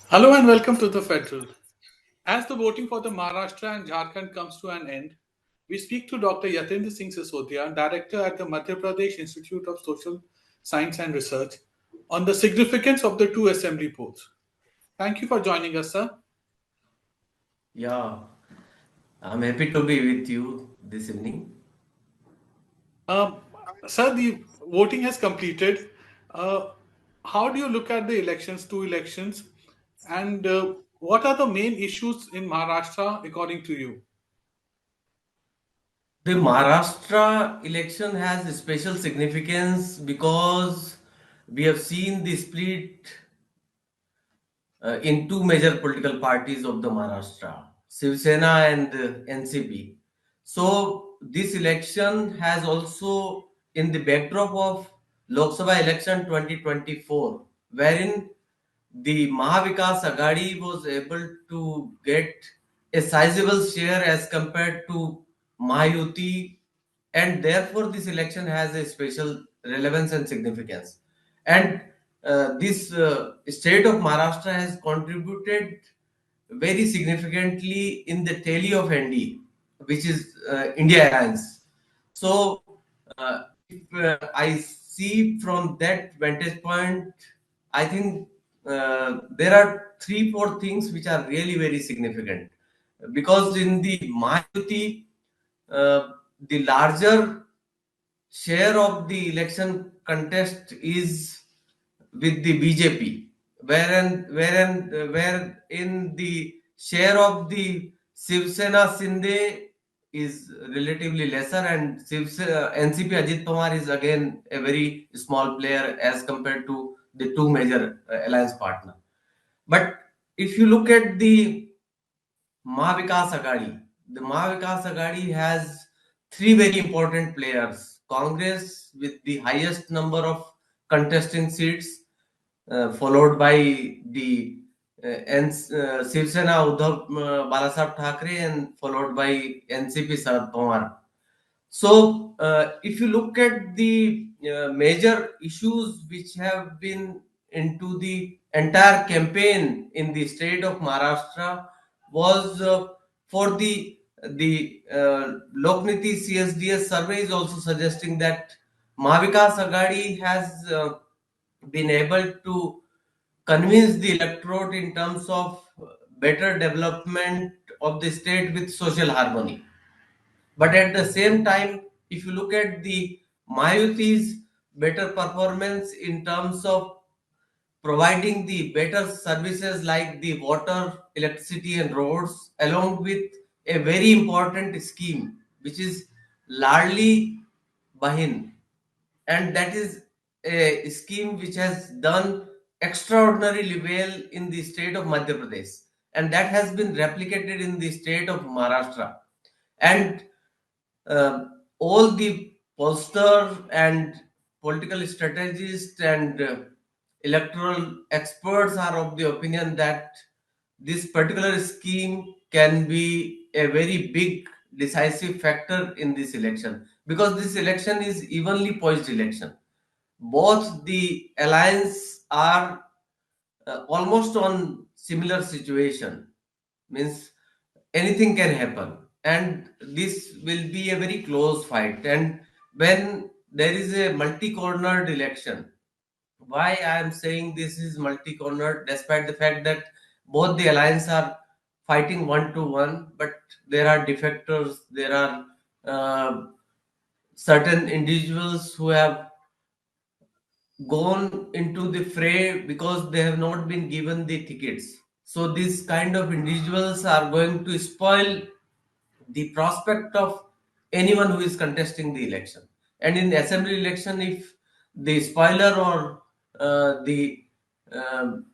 Hello and welcome to the Federal. As the voting for the Maharashtra and Jharkhand comes to an end, we speak to Dr. Yatindra Singh Sisodia, Director at the Madhya Pradesh Institute of Social Science and Research, on the significance of the two assembly polls. Thank you for joining us, sir. Yeah, I'm happy to be with you this evening. Um, Sir, the voting has completed. Uh, how do you look at the elections, two elections, and what are the main issues in Maharashtra according to you? The Maharashtra election has a special significance because we have seen the split in two major political parties of the Maharashtra, Shiv Sena and NCP. So this election has also in the backdrop of Lok Sabha election 2024, wherein the Mahavikas Aghadi was able to get a sizable share as compared to Mahayuti, and therefore this election has a special relevance and significance. And this state of Maharashtra has contributed very significantly in the tally of ND, which is India Alliance. So, if I see from that vantage point, I think there are three, four things which are really very significant. Because in the Mahayuti, the larger share of the election contest is with the BJP, where in the share of the Shiv Sena Sinde is relatively lesser, and NCP Ajit Pawar is again a very small player as compared to the two major alliance partner. But if you look at the Mahavikas Aghadi. The Mahavikas Aghadi has three very important players. Congress with the highest number of contesting seats, followed by the Shiv Sena Uddhav Balasaheb Thackeray, and followed by NCP Sharad Pawar. So, if you look at the major issues which have been into the entire campaign in the state of Maharashtra was for the Lokniti CSDS survey is also suggesting that Mahavikas Aghadi has been able to convince the electorate in terms of better development of the state with social harmony. But at the same time, if you look at the Mayuti's better performance in terms of providing the better services like the water, electricity, and roads, along with a very important scheme, which is largely Bahin, and that is a scheme which has done extraordinarily well in the state of Madhya Pradesh, and that has been replicated in the state of Maharashtra. And all the pollster and political strategists and electoral experts are of the opinion that this particular scheme can be a very big decisive factor in this election, because this election is evenly poised election. Both the alliance are almost on similar situation, means anything can happen, and this will be a very close fight. And when there is a multi-cornered election, why I am saying this is multi-cornered, despite the fact that both the alliance are fighting one to one, but there are defectors, there are uh, certain individuals who have gone into the fray because they have not been given the tickets. So these kind of individuals are going to spoil the prospect of anyone who is contesting the election. And in the assembly election, if the spoiler or the um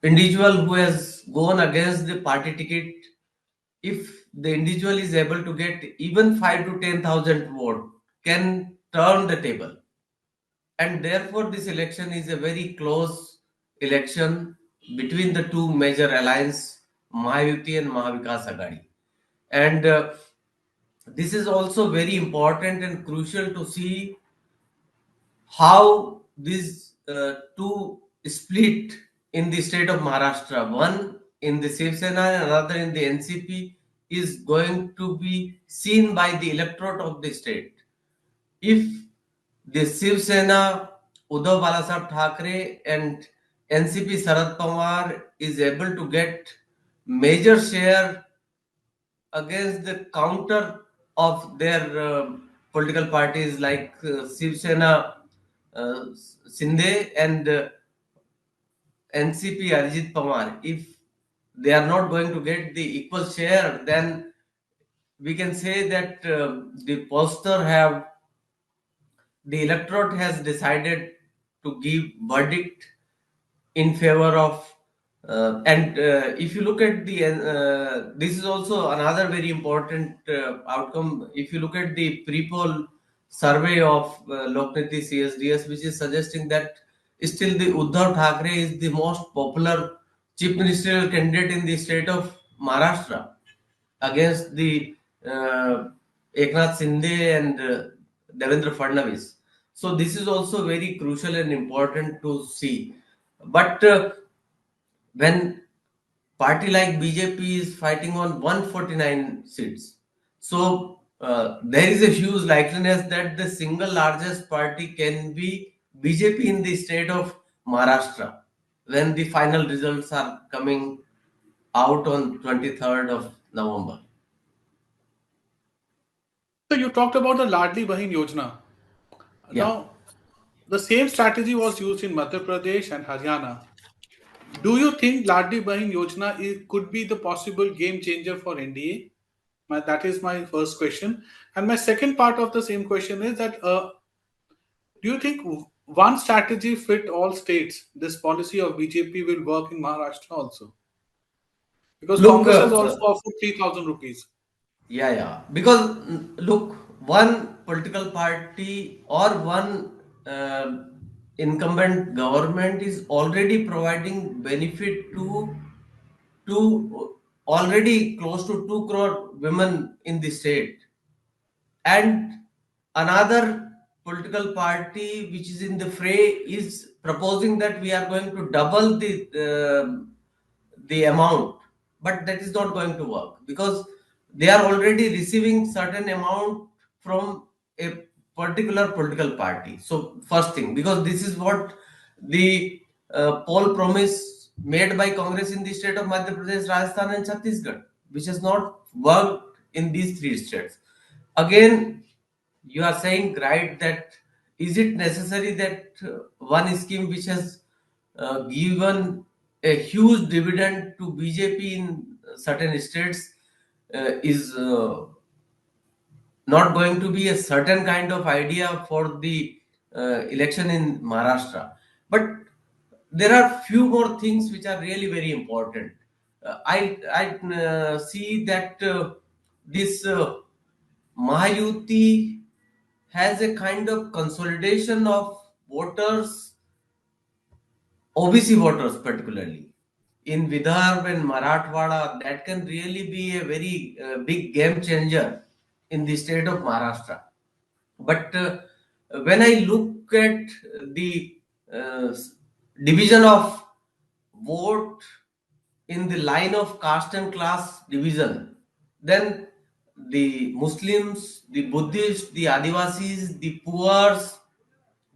individual who has gone against the party ticket, if the individual is able to get even 5 to 10,000 vote, can turn the table. And therefore this election is a very close election between the two major alliance, Mahayuti and Mahavikas Aghadi. And this is also very important and crucial to see how these two split in the state of Maharashtra, one in the Shiv Sena and another in the NCP, is going to be seen by the electorate of the state. If the Shiv Sena, Uddhav Balasaheb Thackeray and NCP Sharad Pawar is able to get major share against the counter of their political parties like Shiv Sena Shinde and NCP Arjit Pawar, if they are not going to get the equal share, then we can say that the pollster have the electorate has decided to give verdict in favor of and if you look at the this is also another very important outcome. If you look at the pre-poll survey of Lokniti CSDS, which is suggesting that still the Uddhav Thackeray is the most popular chief ministerial candidate in the state of Maharashtra against the Eknath Shinde and Devendra Fadnavis. So this is also very crucial and important to see. But when party like BJP is fighting on 149 seats, so there is a huge likeliness that the single largest party can be BJP in the state of Maharashtra when the final results are coming out on 23rd of November. So you talked about the Ladli Bahin Yojana. Yeah. Now, the same strategy was used in Madhya Pradesh and Haryana. Do you think Ladli Bahin Yojana could be the possible game changer for NDA? That is my first question. And my second part of the same question is that do you think one strategy fit all states? This policy of BJP will work in Maharashtra also? Because Look, Congress has also offered 3,000 rupees. yeah. Because look, one political party or one incumbent government is already providing benefit to already close to 2 crore women in the state, and another political party which is in the fray is proposing that we are going to double the amount, but that is not going to work because they are already receiving certain amount from a particular political party. So first thing, because this is what the poll promise made by Congress in the state of Madhya Pradesh, Rajasthan and Chhattisgarh, which has not worked in these three states. Again, you are saying right that is it necessary that one scheme which has given a huge dividend to BJP in certain states is not going to be a certain kind of idea for the election in Maharashtra. But there are few more things which are really very important. I see that this Mahayuti has a kind of consolidation of voters, OBC voters particularly in Vidarbha and Marathwada. That can really be a very big game changer in the state of Maharashtra. But when I look at the division of vote in the line of caste and class division, then the Muslims, the Buddhists, the Adivasis, the poor,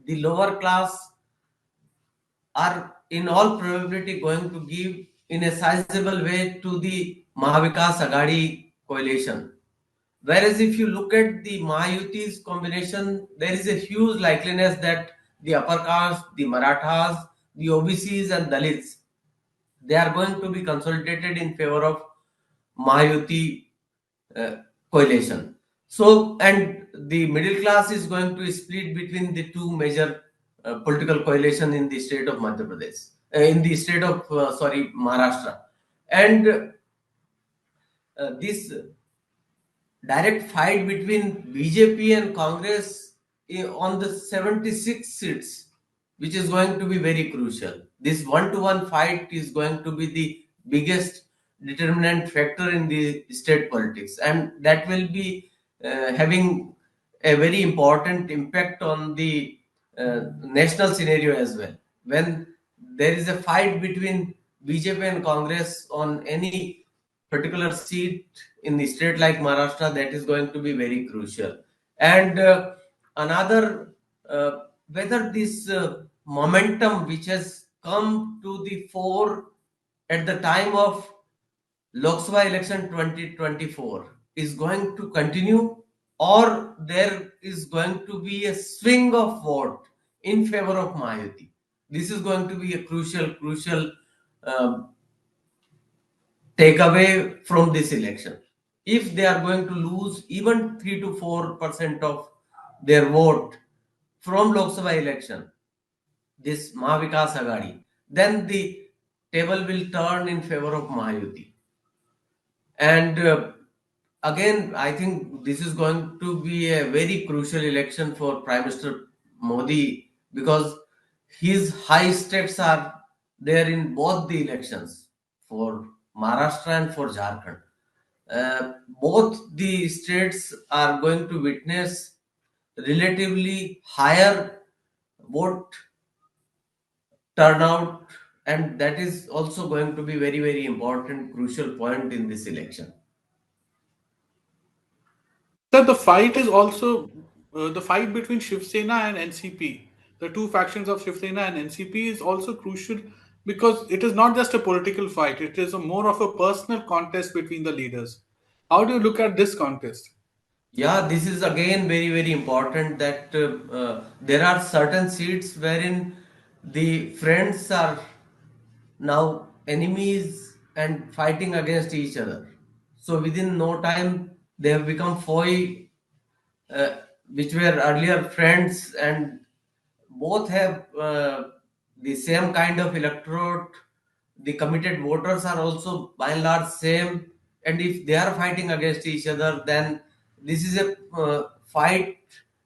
the lower class are in all probability going to give in a sizable way to the Mahavikas Aghadi coalition. Whereas if you look at the Mahayuti's combination, there is a huge likeliness that the upper caste, the Marathas, the OBCs and Dalits, they are going to be consolidated in favor of Mahayuti uh, coalition. So, and the middle class is going to split between the two major political coalition in the state of Madhya Pradesh, in the state of, Maharashtra. And this direct fight between BJP and Congress on the 76 seats, which is going to be very crucial. This one-to-one fight is going to be the biggest determinant factor in the state politics, and that will be having a very important impact on the national scenario as well. When there is a fight between BJP and Congress on any particular seat in the state like Maharashtra, that is going to be very crucial. And another, whether this momentum which has come to the fore at the time of Lok Sabha election 2024 is going to continue, or there is going to be a swing of vote in favor of Mahayuti. This is going to be a crucial um, takeaway from this election. If they are going to lose even 3 to 4% of their vote from Lok Sabha election, this Mahavikas Agadi, then the table will turn in favor of Mahayuti. And again, I think this is going to be a very crucial election for Prime Minister Modi, because his high stakes are there in both the elections, for Maharashtra and for Jharkhand. Both the states are going to witness relatively higher vote turnout, and that is also going to be very important, crucial point in this election. Sir, the fight is also the fight between Shiv Sena and NCP. The two factions of Shiv Sena and NCP is also crucial because it is not just a political fight, it is a more of a personal contest between the leaders. How do you look at this contest? Yeah, this is again very important, that there are certain seats wherein the friends are now enemies and fighting against each other. So within no time, they have become foe, uh, which were earlier friends, and both have the same kind of electorate. The committed voters are also by and large same, and if they are fighting against each other, then this is a fight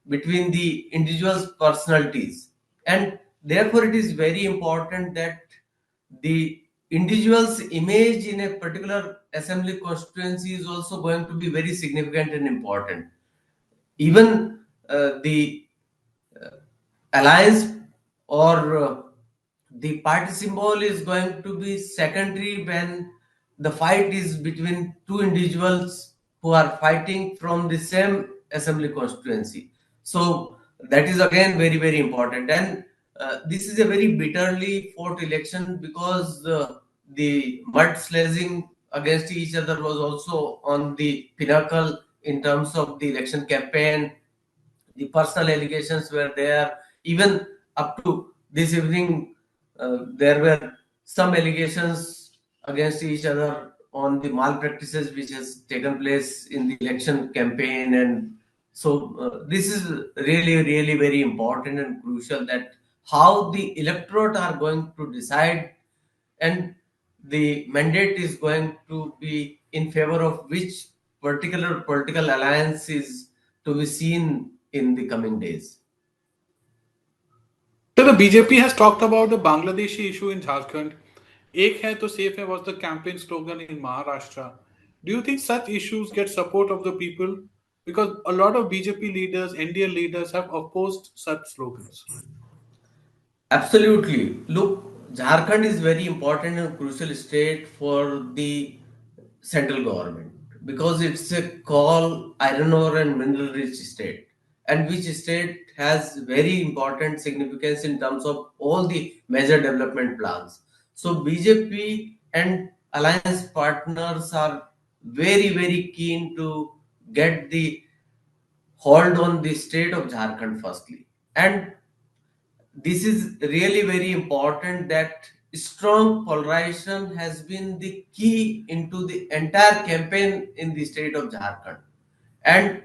between the individuals' personalities, and therefore it is very important that the individual's image in a particular assembly constituency is also going to be very significant and important. Even the alliance or the party symbol is going to be secondary when the fight is between two individuals who are fighting from the same assembly constituency. So that is again very important, and this is a very bitterly fought election, because the mud sledging against each other was also on the pinnacle in terms of the election campaign. The personal allegations were there. Even up to this evening, there were some allegations against each other on the malpractices which has taken place in the election campaign. And so this is really very important and crucial, that how the electorate are going to decide, and the mandate is going to be in favor of which particular political alliance is to be seen in the coming days. So the BJP has talked about the Bangladeshi issue in Jharkhand. Ek hai to safe hai was the campaign slogan in Maharashtra. Do you think such issues get support of the people? Because a lot of BJP leaders, NDL leaders have opposed such slogans. Absolutely. Look, Jharkhand is very important and crucial state for the central government, because it's a coal, iron ore, and mineral rich state, and which state has very important significance in terms of all the major development plans. So BJP and alliance partners are very keen to get the hold on the state of Jharkhand firstly. And this is really very important, that strong polarization has been the key into the entire campaign in the state of Jharkhand. And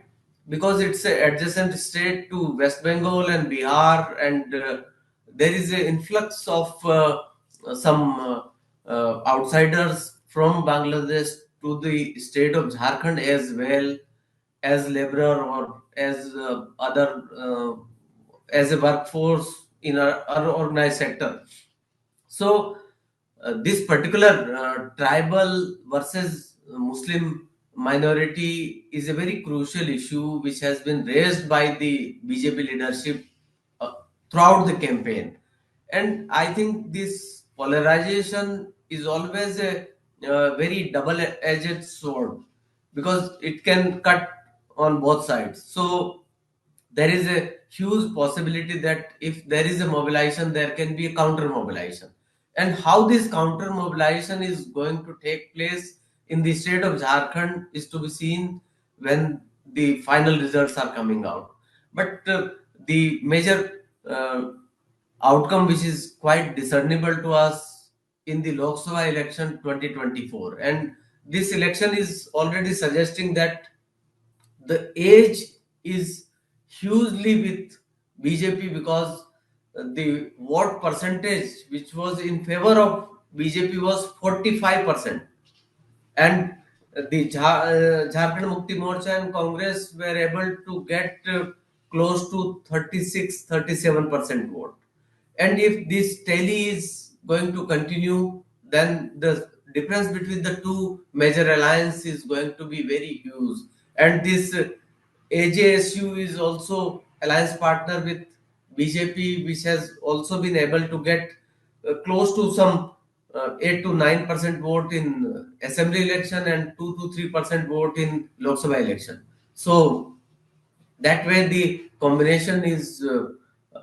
because it's an adjacent state to West Bengal and Bihar, and there is an influx of some outsiders from Bangladesh to the state of Jharkhand, as well as laborer or as other as a workforce in our organized sector. So this particular tribal versus Muslim minority is a very crucial issue which has been raised by the BJP leadership uh, throughout the campaign. And I think this polarization is always a very double-edged sword, because it can cut on both sides. So there is a huge possibility that if there is a mobilization, there can be a counter mobilization. And how this counter mobilization is going to take place in the state of Jharkhand is to be seen when the final results are coming out. But the major outcome which is quite discernible to us in the Lok Sabha election 2024, and this election is already suggesting that the age is hugely with BJP, because the vote percentage which was in favor of BJP was 45%, and the Jharkhand Mukti Morcha and Congress were able to get close to 36-37% vote. And if this tally is going to continue, then the difference between the two major alliances is going to be very huge. And this AJSU is also alliance partner with BJP, which has also been able to get close to some 8 to 9% vote in assembly election and 2 to 3% vote in Lok Sabha election. So that way the combination is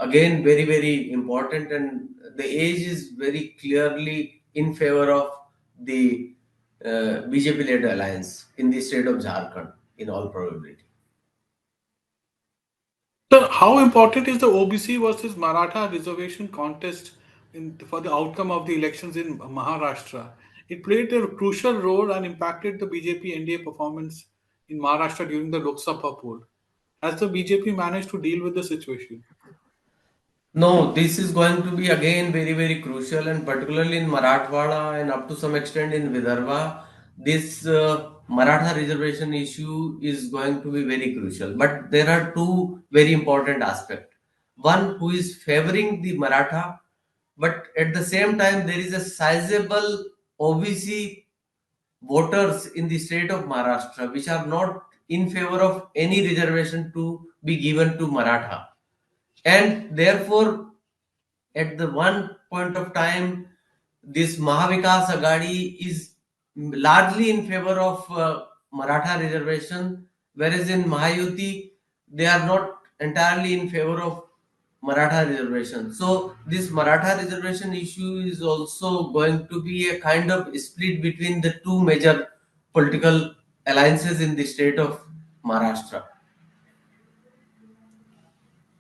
again very important, and the age is very clearly in favor of the BJP led alliance in the state of Jharkhand in all probability. So, how important is the OBC versus Maratha reservation contest for the outcome of the elections in Maharashtra? It played a crucial role and impacted the BJP NDA performance in Maharashtra during the Lok Sabha poll. Has the BJP managed to deal with the situation? No, this is going to be again very crucial, and particularly in Marathwada and up to some extent in Vidarbha, this Maratha reservation issue is going to be very crucial. But there are two very important aspects. One, who is favoring the Maratha, but at the same time there is a sizable OBC voters in the state of Maharashtra which are not in favor of any reservation to be given to Maratha. And therefore, at the one point of time, this Mahavikas Agadi is largely in favor of Maratha reservation, whereas in Mahayuti, they are not entirely in favor of Maratha reservation. So this Maratha reservation issue is also going to be a kind of split between the two major political alliances in the state of Maharashtra.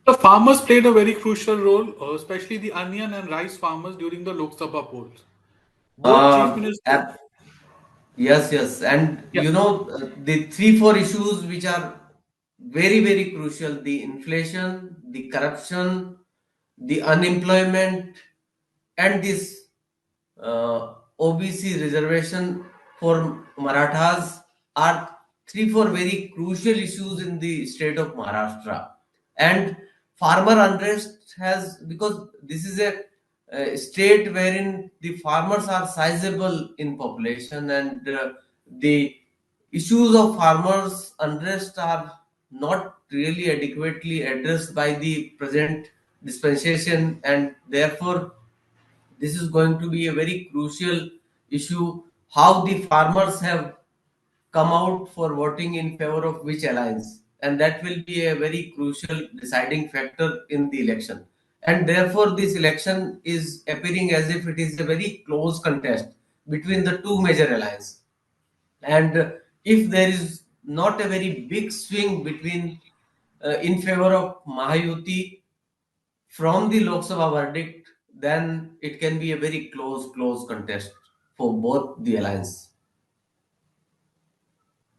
The farmers played a very crucial role, especially the onion and rice farmers during the Lok Sabha polls. Both Chief Uh, Minister, ab- yes, and yeah, the three, four issues which are very crucial: the inflation, the corruption, the unemployment, and this OBC reservation for Marathas are three, four very crucial issues in the state of Maharashtra. And farmer unrest has, because this is a state wherein the farmers are sizable in population, and the issues of farmers unrest are not really adequately addressed by the present dispensation, and therefore this is going to be a very crucial issue, how the farmers have come out for voting in favor of which alliance, and that will be a very crucial deciding factor in the election. And therefore this election is appearing as if it is a very close contest between the two major alliances. And if there is not a very big swing between in favor of Mahayuti from the Lok Sabha verdict, then it can be a very close contest for both the alliance.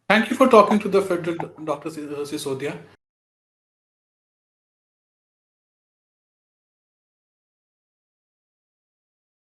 thank you for talking to the Federal Dr. Sisodia.